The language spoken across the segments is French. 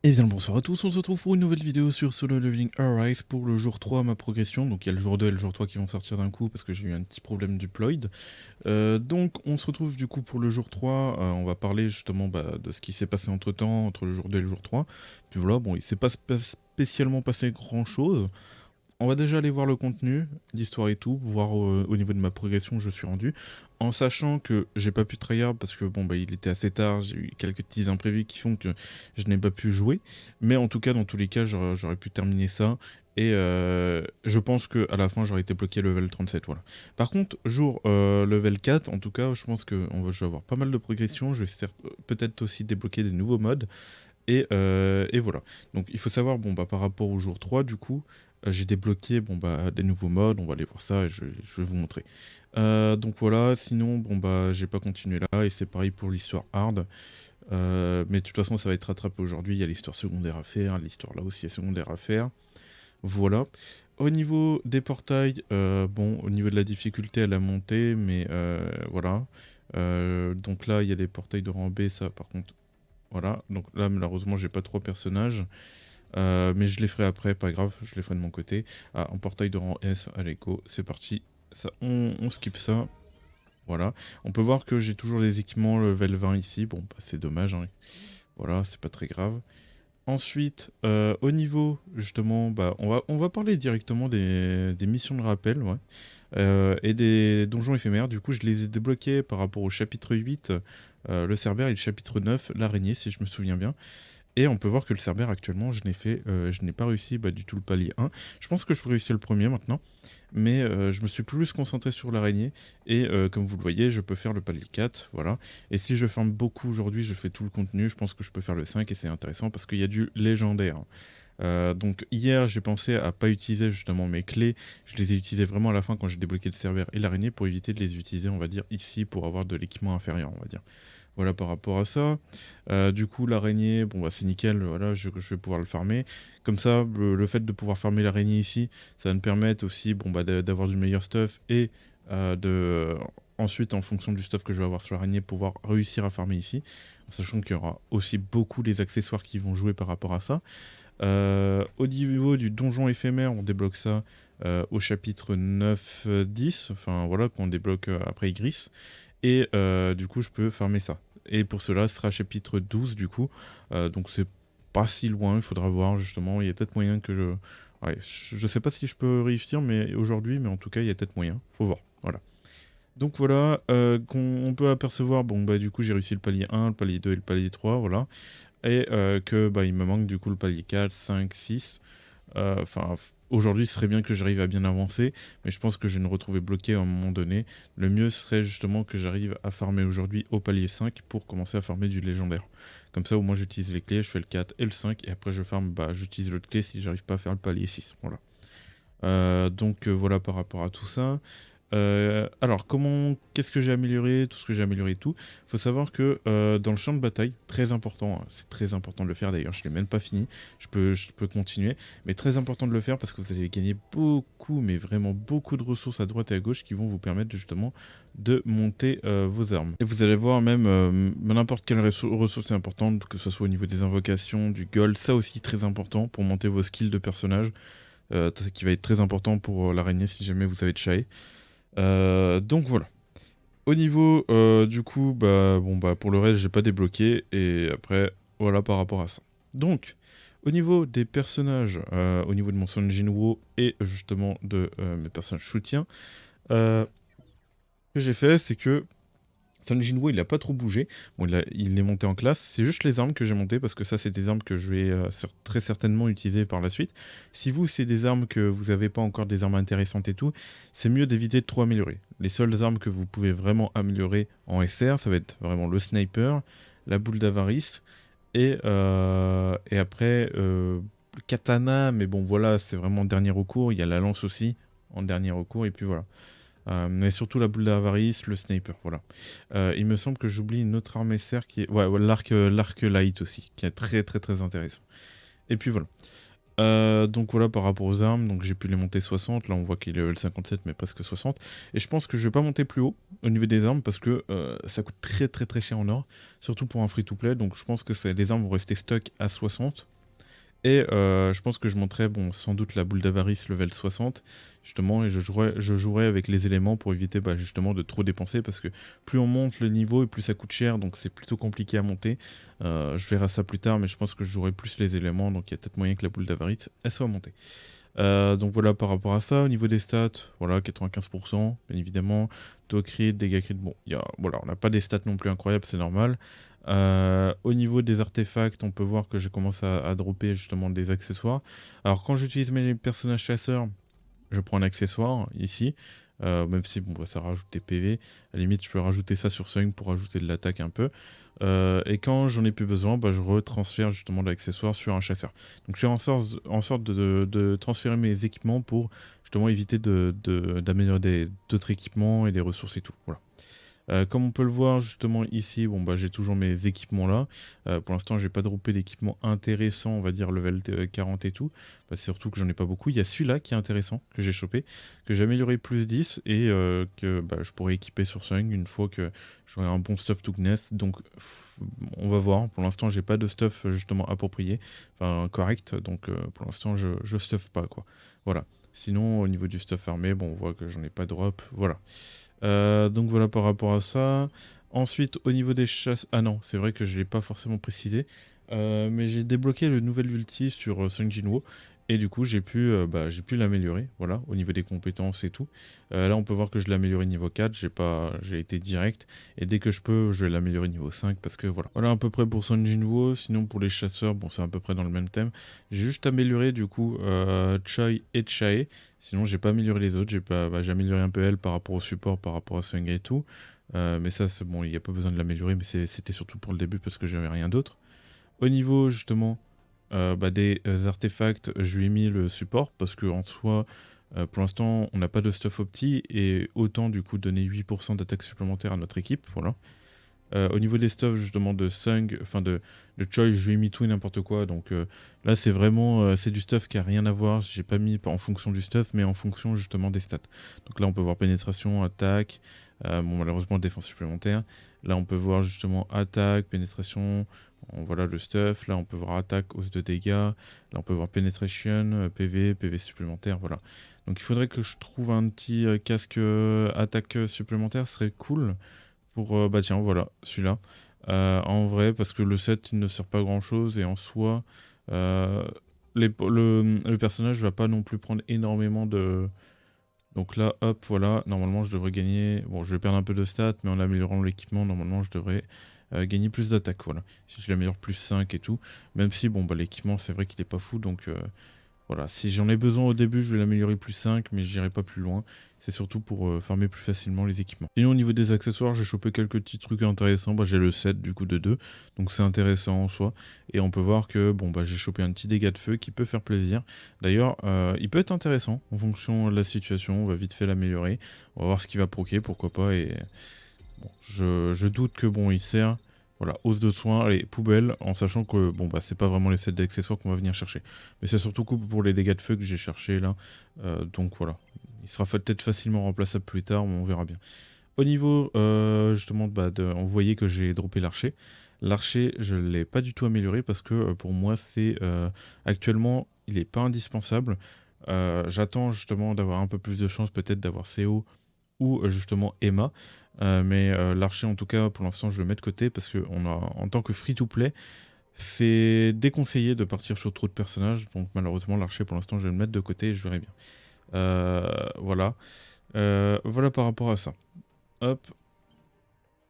Et bien le bonsoir à tous, on se retrouve pour une nouvelle vidéo sur Solo Leveling Arise pour le jour 3, ma progression. Donc il y a le jour 2 et le jour 3 qui vont sortir d'un coup parce que j'ai eu un petit problème deployed. Donc on se retrouve du coup pour le jour 3, on va parler justement de ce qui s'est passé entre temps, entre le jour 2 et le jour 3. Puis voilà, bon il s'est pas spécialement passé grand chose. On va déjà aller voir le contenu, l'histoire et tout, voir au niveau de ma progression où je suis rendu, en sachant que j'ai pas pu tryhard parce que bon bah il était assez tard, j'ai eu quelques petits imprévus qui font que je n'ai pas pu jouer, mais en tout cas dans tous les cas j'aurais pu terminer ça, et je pense qu'à la fin j'aurais été bloqué level 37, voilà. Par contre, jour level 4, en tout cas je pense que je vais avoir pas mal de progression, je vais peut-être aussi débloquer des nouveaux modes, et voilà. Donc il faut savoir, bon bah par rapport au jour 3 du coup, j'ai débloqué bon bah des nouveaux modes, on va aller voir ça et je vais vous montrer. Donc voilà, sinon bon bah j'ai pas continué là et c'est pareil pour l'histoire hard. Mais de toute façon ça va être rattrapé aujourd'hui, il y a l'histoire secondaire à faire, l'histoire là aussi est secondaire à faire. Voilà. Au niveau des portails, bon au niveau de la difficulté elle a monté, mais voilà. Donc là il y a des portails de rang B, ça par contre voilà, donc là malheureusement j'ai pas trois personnages, mais je les ferai après, pas grave, je les ferai de mon côté. Ah, en portail de rang S, allez go, c'est parti, ça, on skip ça, voilà. On peut voir que j'ai toujours les équipements level 20 ici, bon bah, c'est dommage, hein. Voilà, c'est pas très grave. Ensuite, au niveau justement, bah, on va parler directement des missions de rappel, ouais. Et des donjons éphémères, du coup je les ai débloqués par rapport au chapitre 8, le Cerbère, et le chapitre 9, l'araignée si je me souviens bien. Et on peut voir que le Cerbère actuellement je n'ai pas réussi du tout le palier 1. Je pense que je peux réussir le premier maintenant, mais je me suis plus concentré sur l'araignée, et comme vous le voyez je peux faire le palier 4, voilà. Et si je farme beaucoup aujourd'hui, je fais tout le contenu, je pense que je peux faire le 5 et c'est intéressant parce qu'il y a du légendaire. Donc hier j'ai pensé à pas utiliser justement mes clés, je les ai utilisées vraiment à la fin quand j'ai débloqué le serveur et l'araignée pour éviter de les utiliser on va dire ici pour avoir de l'équipement inférieur on va dire. Voilà par rapport à ça. Du coup l'araignée, bon bah c'est nickel, voilà je vais pouvoir le farmer. Comme ça le fait de pouvoir farmer l'araignée ici, ça va me permettre aussi bon bah d'avoir du meilleur stuff et ensuite en fonction du stuff que je vais avoir sur l'araignée pouvoir réussir à farmer ici. En sachant qu'il y aura aussi beaucoup les accessoires qui vont jouer par rapport à ça. Au niveau du donjon éphémère, on débloque ça au chapitre 9-10, enfin voilà, qu'on débloque après Igris. Et du coup, je peux farmer ça. Et pour cela, ce sera chapitre 12 du coup. Donc c'est pas si loin, il faudra voir justement. Il y a peut-être moyen que je... Ouais, je sais pas si je peux réussir mais aujourd'hui, mais en tout cas, il y a peut-être moyen. Faut voir, voilà. Donc voilà, on peut apercevoir, bon bah du coup j'ai réussi le palier 1, le palier 2 et le palier 3, voilà. Et que bah, il me manque du coup le palier 4, 5, 6. Enfin, aujourd'hui, ce serait bien que j'arrive à bien avancer, mais je pense que je vais me retrouver bloqué à un moment donné. Le mieux serait justement que j'arrive à farmer aujourd'hui au palier 5 pour commencer à farmer du légendaire. Comme ça, au moins, j'utilise les clés, je fais le 4 et le 5, et après, je farme, bah, j'utilise l'autre clé si j'arrive pas à faire le palier 6. Voilà. Donc voilà par rapport à tout ça. Alors, qu'est-ce que j'ai amélioré, tout ce que j'ai amélioré et tout. Il faut savoir que dans le champ de bataille, très important, hein, c'est très important de le faire d'ailleurs, je ne l'ai même pas fini, je peux continuer, mais très important de le faire parce que vous allez gagner beaucoup, mais vraiment beaucoup de ressources à droite et à gauche qui vont vous permettre justement de monter vos armes. Et vous allez voir même n'importe quelle ressource est importante, que ce soit au niveau des invocations, du gold, ça aussi très important pour monter vos skills de personnage, qui va être très important pour l'araignée si jamais vous avez de Chae. Donc voilà. Au niveau du coup, bah, bon, bah, pour le reste, j'ai pas débloqué. Et après, voilà par rapport à ça. Donc, au niveau des personnages, au niveau de mon Son Jinwoo et justement de mes personnages soutiens, ce que j'ai fait, c'est que Sun Jinwoo, il a pas trop bougé. Bon, il est monté en classe. C'est juste les armes que j'ai montées parce que ça, c'est des armes que je vais très certainement utiliser par la suite. Si vous, c'est des armes que vous n'avez pas encore des armes intéressantes et tout, c'est mieux d'éviter de trop améliorer. Les seules armes que vous pouvez vraiment améliorer en SR, ça va être vraiment le sniper, la boule d'avarice et après le katana. Mais bon, voilà, c'est vraiment en dernier recours. Il y a la lance aussi en dernier recours et puis voilà. Mais surtout la boule d'avarice, le sniper, voilà. Il me semble que j'oublie une autre arme SR qui est... Ouais, l'arc light aussi, qui est très très très intéressant. Et puis voilà. Donc voilà par rapport aux armes, donc j'ai pu les monter 60, là on voit qu'il est level 57 mais presque 60. Et je pense que je vais pas monter plus haut au niveau des armes parce que ça coûte très cher en or, surtout pour un free-to-play, donc je pense que les armes vont rester stock à 60. Et je pense que je monterai bon, sans doute la boule d'avarice level 60, justement, et je jouerai avec les éléments pour éviter justement de trop dépenser, parce que plus on monte le niveau et plus ça coûte cher, donc c'est plutôt compliqué à monter. Je verrai ça plus tard, mais je pense que je jouerai plus les éléments, donc il y a peut-être moyen que la boule d'avarice, elle soit montée. Donc voilà par rapport à ça, au niveau des stats, voilà 95%, bien évidemment, taux crit, dégâts crit, bon, voilà, on n'a pas des stats non plus incroyables, c'est normal. Au niveau des artefacts, on peut voir que j'ai commencé à dropper justement des accessoires. Alors quand j'utilise mes personnages chasseurs, je prends un accessoire ici, même si bon, ça rajoute des PV. À la limite, je peux rajouter ça sur Sung pour rajouter de l'attaque un peu. Et quand j'en ai plus besoin, je retransfère justement de l'accessoire sur un chasseur. Donc je fais en sorte de transférer mes équipements pour justement éviter d'améliorer d'autres équipements et des ressources et tout. Voilà. Comme on peut le voir justement ici, bon, j'ai toujours mes équipements là. Pour l'instant, j'ai pas droppé d'équipement intéressant, on va dire level 40 et tout. C'est surtout que j'en ai pas beaucoup. Il y a celui-là qui est intéressant, que j'ai chopé, que j'ai amélioré plus 10 et que je pourrais équiper sur Sung une fois que j'aurai un bon stuff to Gnest. Donc on va voir. Pour l'instant, j'ai pas de stuff justement approprié, enfin correct. Donc pour l'instant, je stuff pas quoi. Voilà. Sinon, au niveau du stuff armé, bon, on voit que j'en ai pas drop. Voilà. Donc voilà par rapport à ça. Ensuite, au niveau des chasses... Ah non, c'est vrai que je ne l'ai pas forcément précisé. Mais j'ai débloqué le nouvel ulti sur Sung Jinwoo. Et du coup, j'ai pu l'améliorer, voilà, au niveau des compétences et tout. Là, on peut voir que je l'ai amélioré niveau 4, j'ai été direct. Et dès que je peux, je vais l'améliorer niveau 5, parce que voilà. Voilà à peu près pour Sung Jinwoo. Sinon, pour les chasseurs, bon, c'est à peu près dans le même thème. J'ai juste amélioré, du coup, Choi et Chae. Sinon, j'ai pas amélioré les autres. J'ai amélioré un peu elle par rapport au support, par rapport à Sung et tout. Mais ça, c'est bon, il n'y a pas besoin de l'améliorer, mais c'était surtout pour le début parce que j'avais rien d'autre. Au niveau, justement, des artefacts, je lui ai mis le support parce qu'en soi, pour l'instant, on n'a pas de stuff opti et autant du coup donner 8% d'attaque supplémentaire à notre équipe. Voilà. Au niveau des stuffs justement de Sung, enfin de Choi, je lui ai mis tout et n'importe quoi. Donc là, c'est vraiment c'est du stuff qui a rien à voir. J'ai pas mis en fonction du stuff, mais en fonction justement des stats. Donc là, on peut voir pénétration, attaque. Bon, malheureusement, défense supplémentaire. Là, on peut voir justement attaque, pénétration. Voilà le stuff. Là, on peut voir attaque, hausse de dégâts. Là, on peut voir penetration, PV, PV supplémentaire. Voilà. Donc il faudrait que je trouve un petit casque attaque supplémentaire, ce serait cool. Pour, tiens, voilà, celui-là. En vrai, parce que le set, il ne sert pas à grand-chose, et en soi, le personnage va pas non plus prendre énormément de... Donc là, hop, voilà, normalement, je devrais gagner... Bon, je vais perdre un peu de stats, mais en améliorant l'équipement, normalement, je devrais gagner plus d'attaque, voilà. Si je l'améliore plus 5 et tout. Même si, bon, l'équipement, c'est vrai qu'il est pas fou, donc... Voilà, si j'en ai besoin au début, je vais l'améliorer plus 5, mais je n'irai pas plus loin. C'est surtout pour farmer plus facilement les équipements. Sinon, au niveau des accessoires, j'ai chopé quelques petits trucs intéressants. J'ai le 7 du coup de 2, donc c'est intéressant en soi. Et on peut voir que bon, j'ai chopé un petit dégât de feu qui peut faire plaisir. D'ailleurs, il peut être intéressant en fonction de la situation. On va vite fait l'améliorer. On va voir ce qu'il va proquer, pourquoi pas. Et bon, je doute que bon, il sert. Voilà, hausse de soins, allez, poubelle, en sachant que bon c'est pas vraiment les sets d'accessoires qu'on va venir chercher. Mais c'est surtout cool pour les dégâts de feu que j'ai cherché là. Donc voilà, il sera peut-être facilement remplaçable plus tard, mais on verra bien. Au niveau justement, on voyait que j'ai droppé l'archer. L'archer, je ne l'ai pas du tout amélioré parce que pour moi, c'est actuellement, il n'est pas indispensable. J'attends justement d'avoir un peu plus de chance peut-être d'avoir CO ou justement Emma. Mais l'archer en tout cas pour l'instant je le mets de côté parce que en tant que free-to-play c'est déconseillé de partir sur trop de personnages, donc malheureusement l'archer pour l'instant je vais le mettre de côté et je verrai bien. Voilà. Voilà par rapport à ça. Hop.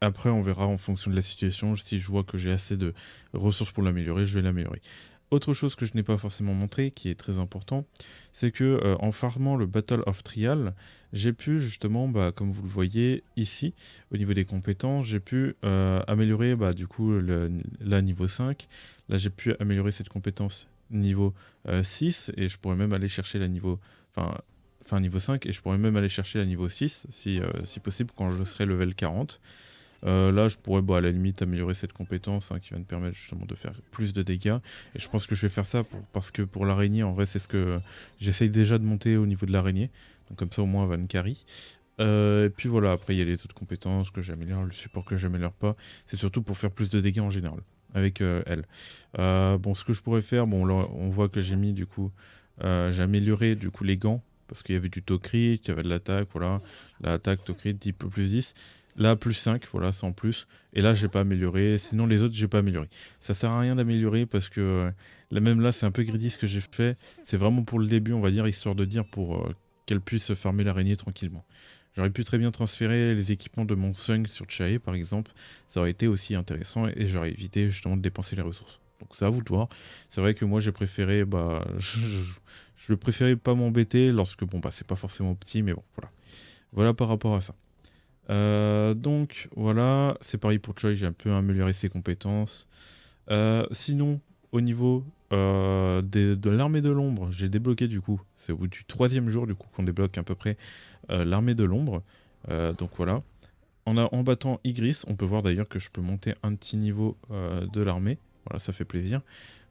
Après on verra en fonction de la situation, si je vois que j'ai assez de ressources pour l'améliorer, je vais l'améliorer. Autre chose que je n'ai pas forcément montré, qui est très important, c'est que en farmant le Battle of Trial, j'ai pu justement, comme vous le voyez ici, au niveau des compétences, j'ai pu améliorer du coup la niveau 5. Là j'ai pu améliorer cette compétence niveau 6, et je pourrais même aller chercher la niveau... Enfin niveau 5, et je pourrais même aller chercher la niveau 6, si possible, quand je serai level 40. Là, je pourrais à la limite améliorer cette compétence qui va me permettre justement de faire plus de dégâts. Et je pense que je vais faire ça parce que pour l'araignée, en vrai, c'est ce que j'essaye déjà de monter au niveau de l'araignée. Donc comme ça, au moins, elle va me carry. Et puis voilà, après, il y a les autres compétences que j'améliore, le support que j'améliore pas. C'est surtout pour faire plus de dégâts en général avec elle. Bon, ce que je pourrais faire, bon, là, on voit que j'ai mis du coup, j'ai amélioré du coup les gants. Parce qu'il y avait du taux crit, il y avait de l'attaque, voilà. L'attaque, taux crit, 10 plus 10. Là, plus 5, voilà, c'est en plus. Et là, j'ai pas amélioré. Sinon, les autres, j'ai pas amélioré. Ça sert à rien d'améliorer parce que même là, c'est un peu greedy ce que j'ai fait. C'est vraiment pour le début, on va dire, histoire de dire pour qu'elle puisse farmer l'araignée tranquillement. J'aurais pu très bien transférer les équipements de mon Sung sur Chae, par exemple. Ça aurait été aussi intéressant et j'aurais évité justement de dépenser les ressources. Donc c'est à vous de voir. C'est vrai que moi j'ai préféré, je préférais pas m'embêter lorsque, bon c'est pas forcément petit, mais bon voilà. Voilà par rapport à ça. Donc voilà, c'est pareil pour Choi, j'ai un peu amélioré ses compétences. Sinon, au niveau de l'armée de l'ombre, j'ai débloqué du coup, c'est au bout du 3e jour du coup qu'on débloque à peu près l'armée de l'ombre. Donc voilà. En battant Igris, on peut voir d'ailleurs que je peux monter un petit niveau de l'armée. Voilà, ça fait plaisir.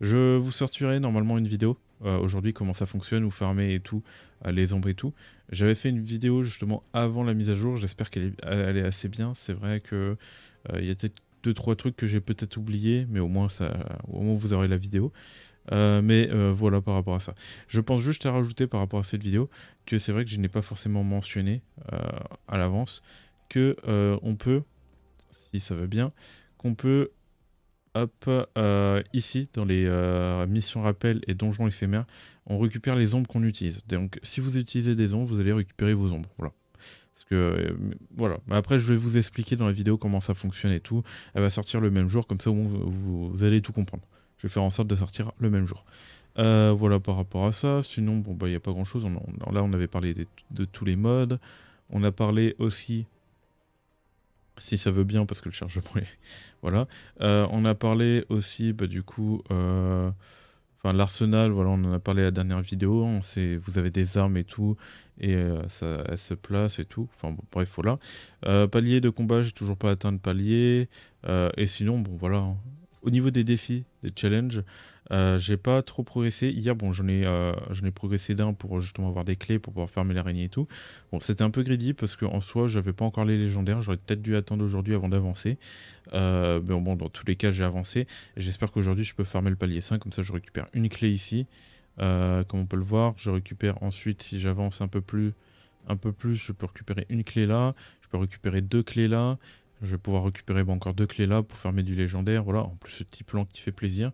Je vous sortirai normalement une vidéo aujourd'hui, comment ça fonctionne, où farmer et tout, les ombres et tout. J'avais fait une vidéo justement avant la mise à jour, j'espère qu'elle est assez bien. C'est vrai que il y a peut-être 2-3 trucs que j'ai peut-être oubliés, mais au moins vous aurez la vidéo. Mais voilà par rapport à ça. Je pense juste à rajouter par rapport à cette vidéo que c'est vrai que je n'ai pas forcément mentionné à l'avance que on peut, si ça va bien, qu'on peut, hop, ici dans les missions rappel et donjons éphémères, on récupère les ombres qu'on utilise. Donc si vous utilisez des ombres, vous allez récupérer vos ombres. Voilà. Parce que voilà. Après, je vais vous expliquer dans la vidéo comment ça fonctionne et tout. Elle va sortir le même jour, comme ça au moins vous allez tout comprendre. Je vais faire en sorte de sortir le même jour. Voilà par rapport à ça. Sinon, bon, il n'y a pas grand chose. Là, on avait parlé de tous les modes. On a parlé aussi, si ça veut bien, parce que le chargement est... Voilà. On a parlé aussi, du coup... Enfin, l'arsenal, voilà, on en a parlé à la dernière vidéo. Vous avez des armes et tout, et elles se placent et tout. Enfin, bon, bref, voilà. Palier de combat, j'ai toujours pas atteint le palier. Et sinon, bon, voilà. Au niveau des défis, des challenges, j'ai pas trop progressé. Hier, bon, j'en ai progressé d'un pour justement avoir des clés pour pouvoir fermer l'araignée et tout. Bon, c'était un peu greedy parce qu'en soi, j'avais pas encore les légendaires. J'aurais peut-être dû attendre aujourd'hui avant d'avancer. Mais bon, dans tous les cas, j'ai avancé. Et j'espère qu'aujourd'hui, je peux farmer le palier 5. Comme ça, je récupère une clé ici. Comme on peut le voir, je récupère ensuite, si j'avance un peu plus, je peux récupérer une clé là. Je peux récupérer 2 clés là. Je vais pouvoir récupérer encore 2 clés là pour farmer du légendaire. Voilà, en plus ce petit plan qui fait plaisir.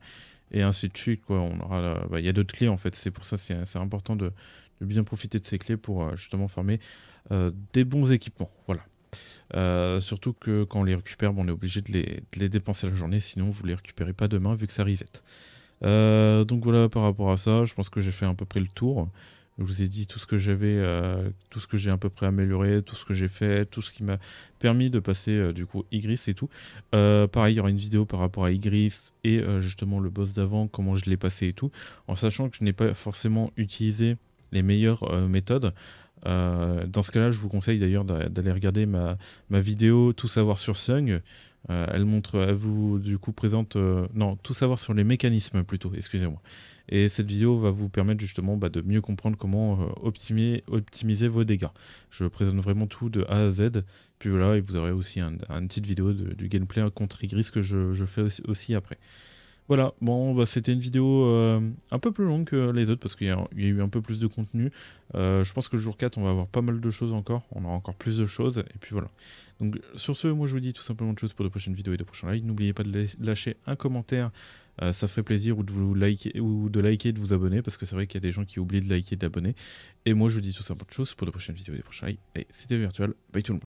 Et ainsi de suite, quoi. On aura, il y a d'autres clés en fait. C'est pour ça c'est important de bien profiter de ces clés pour justement farmer des bons équipements. Voilà. Surtout que quand on les récupère, on est obligé de les dépenser la journée. Sinon, vous les récupérez pas demain vu que ça reset. Donc voilà, par rapport à ça, je pense que j'ai fait à peu près le tour. Je vous ai dit tout ce que j'avais, tout ce que j'ai à peu près amélioré, tout ce que j'ai fait, tout ce qui m'a permis de passer du coup Igris et tout. Pareil, il y aura une vidéo par rapport à Igris et justement le boss d'avant, comment je l'ai passé et tout, en sachant que je n'ai pas forcément utilisé les meilleures méthodes. Dans ce cas-là, je vous conseille d'ailleurs d'aller regarder ma vidéo Tout savoir sur Sung. Elle vous du coup présente, non, tout savoir sur les mécanismes plutôt, excusez-moi. Et cette vidéo va vous permettre justement de mieux comprendre comment optimiser vos dégâts. Je présente vraiment tout de A à Z. Puis voilà, et vous aurez aussi une petite vidéo du gameplay contre Igris que je fais aussi après. Voilà, bon, c'était une vidéo un peu plus longue que les autres parce qu'il y a eu un peu plus de contenu. Je pense que le jour 4, on va avoir pas mal de choses encore. On aura encore plus de choses. Et puis voilà. Donc sur ce, moi je vous dis tout simplement de choses pour de prochaines vidéos et de prochains likes. N'oubliez pas de lâcher un commentaire. Ça ferait plaisir ou de vous liker et de vous abonner parce que c'est vrai qu'il y a des gens qui oublient de liker et d'abonner. Et moi je vous dis tout simplement de choses pour de prochaines vidéos et des prochains likes. Et c'était Virtual. Bye tout le monde.